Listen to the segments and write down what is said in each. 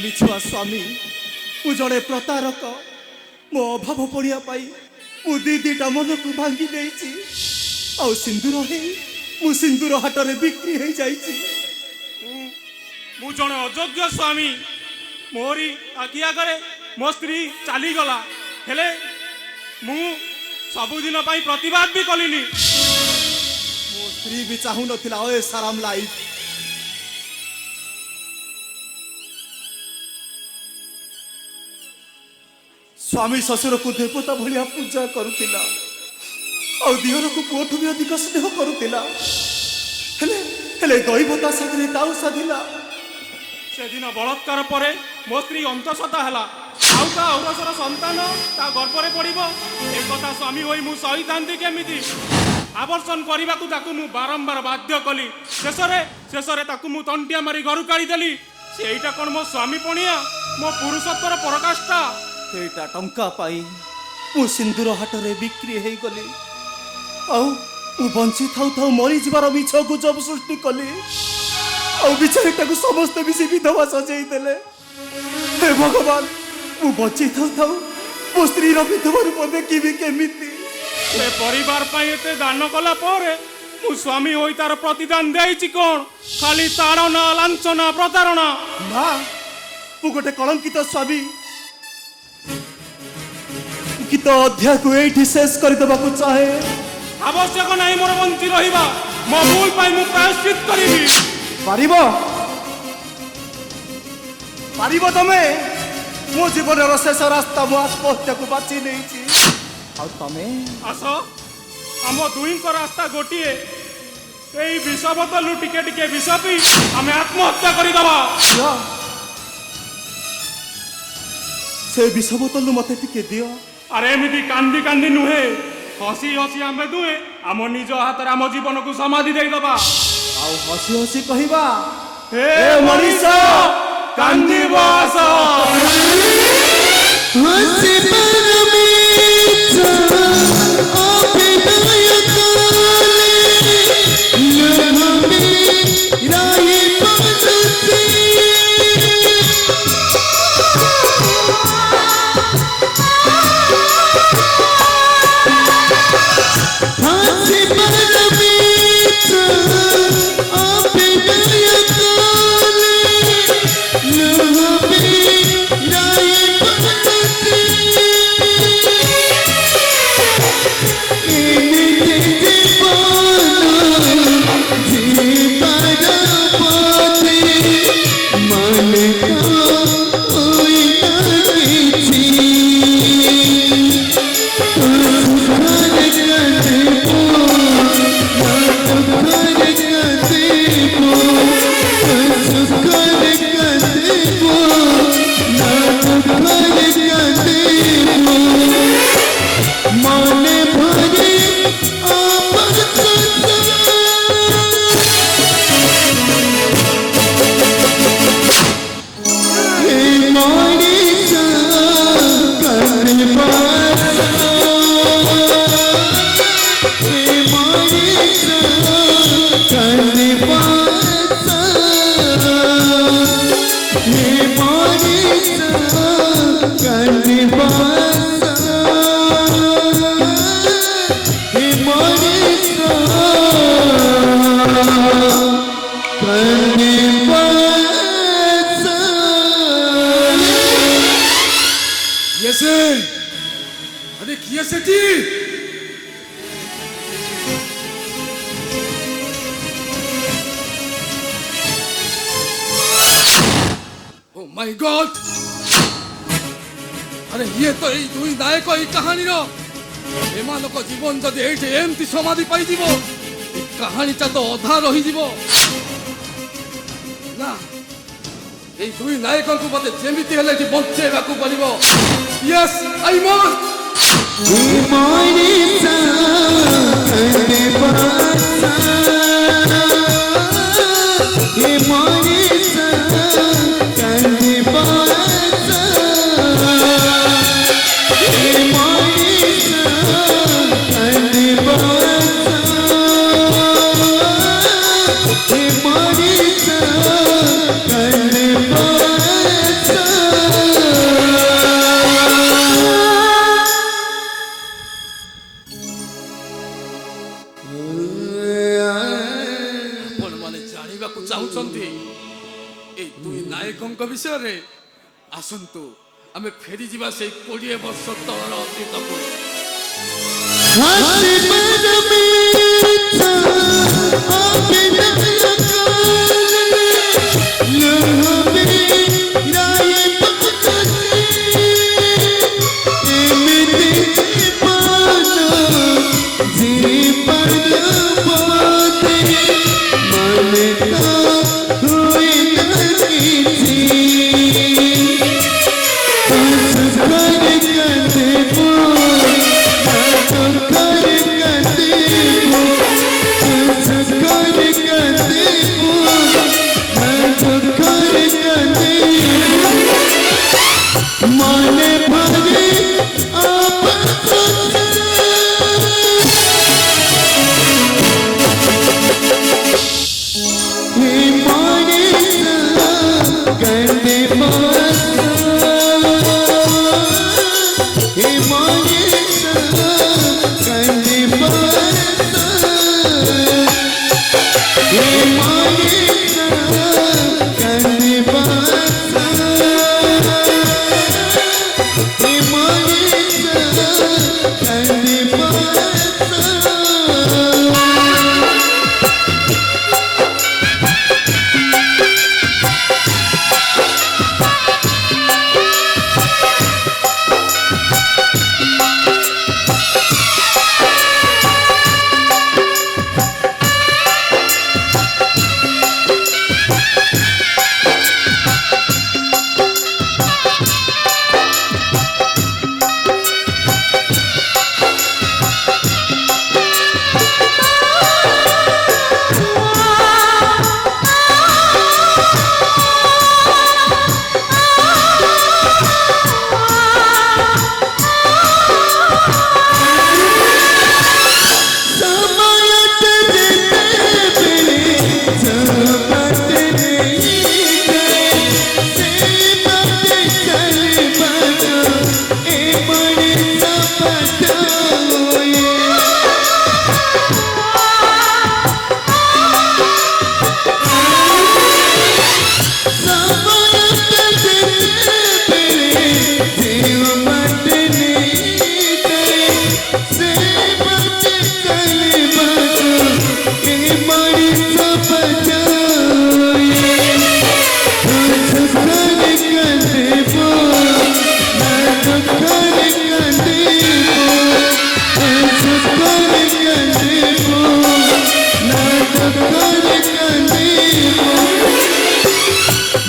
मिछुआ स्वामी मु जड़े प्रतारक मो अभाव पड़िया मु दीटा मन को भांगी देछि आ सिंदूर हे मु सिंदूर हाटरे बिक्री हो जाइछि। मु जड़े अयोग्य स्वामी मोरी आखि आगे मो स्त्री चली गला हेले मु सबुदिन प्रतिवाद भी कलिनी। मो स्त्री भी चाहू नथिला ओए साराम लाइफ स्वामी ससुर को देवता भलिया पूजा करुतिला आ दियर को पुओठु भी अधिक स्नेह करुतिला हेले हेले दैवता सागरे ताऊ साधिला। से दिन बलात्कार परे मो स्त्री अंतसता हला आउ ता औरसर संतान ता गर्भरे पड़िबो ए कथा स्वामी होई मु सही थांती केमिति आवर्षण करने को मु बारंबार बाध्य कली शेषरे ताकू मु तंटिया मारी घर काढ़ी देली। सेटा कौन मो स्वामी पणिया मो पुरुषत्वर पराकाष्ठा एटा टंका पाई मु सिंदूर हाटरे बिक्री हो गली आउ मु बंची थाउ थाउ मरी जबार मिछ गुजब सृष्टि कली आउ बिचारीटा को समस्त मिसी विधवा सजाई देले। हे भगवान मु बंची थाउ थाउ मो स्त्री रो विधवा रूप देखिबी केमिति से परिवार पाई एते दान कला परे मु स्वामी होई तार प्रतिदान देइछि कोन खाली ताड़ना लांछना प्रतारणा ना मु गोटे कलंकित स्वामी गीत अध्याय को एठी शेष कर देबा को चाहे आवश्यक नहीं मोर बंची रहिबा मो भूल पाई मु प्रायश्चित करिबी। पारिबो तमे मो जीवन रो शेष रास्ता मो आत्महत्या को बाची नेछि आ तमे आस आम दुई को रास्ता गोटिए एई विष बोतल टिके टिके विष पी आमे आत्महत्या करि दबा। से विष बोतल मते टिके दियो। अरे एमिति कांदी कांदी नुहे हसी हसी आमे दुए आम निज हाथ आम जीवन को समाधि दे दबा आउ हसी हसी कहिबा हे मनीष कांदी बास हसी परमेश्वर अभिनय काले नहमे राही पजती माय गॉड अरे ये तो এই দুই নায়ক এই কাহিনীর এমানক জীবন যদি এইটি এমতি সমাধি পাই দিব এই কাহিনীটা তো অধা রহি দিব না এই দুই নায়কଙ୍କୁ মতে যেমিতি হেলে কি বঞ্চেବାକୁ পড়িব यस आई मस्ट ଯୁଗ ବିଷୟରେ ଆସନ୍ତୁ ଆମେ ଫେରିଯିବା ସେଇ 20 ବର୍ଷ ତଳର ଅତୀତକୁ। हाथी परमेच्छा आगे लहबे राय पकड़े एमते पाना जी पर बाते मनता हुए नकीची कर करते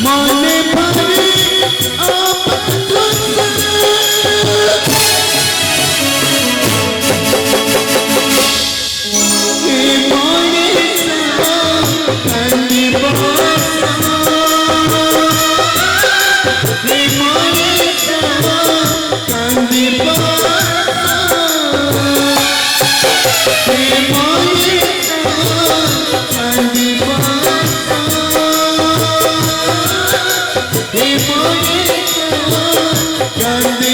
माने भरे आप हे माने गंदे हे माने गंदे हे माने गंदे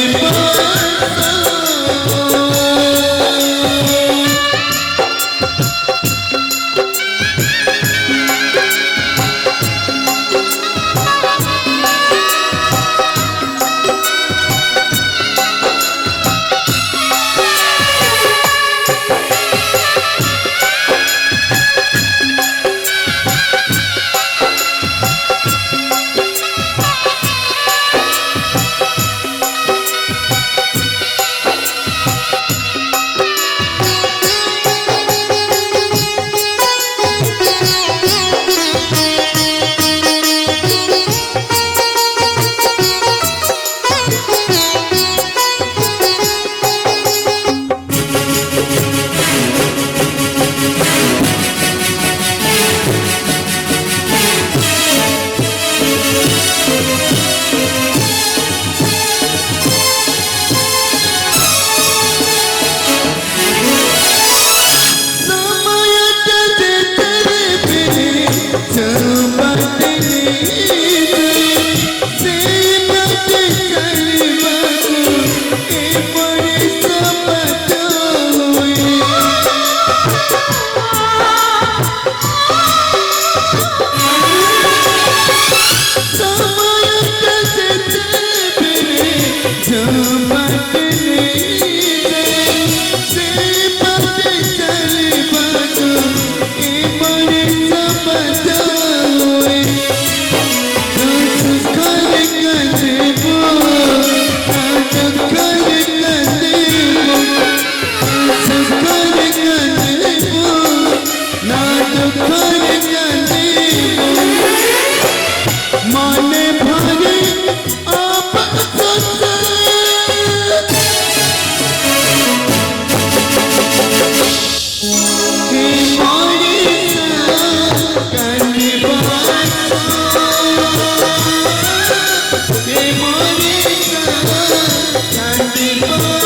ପାଏ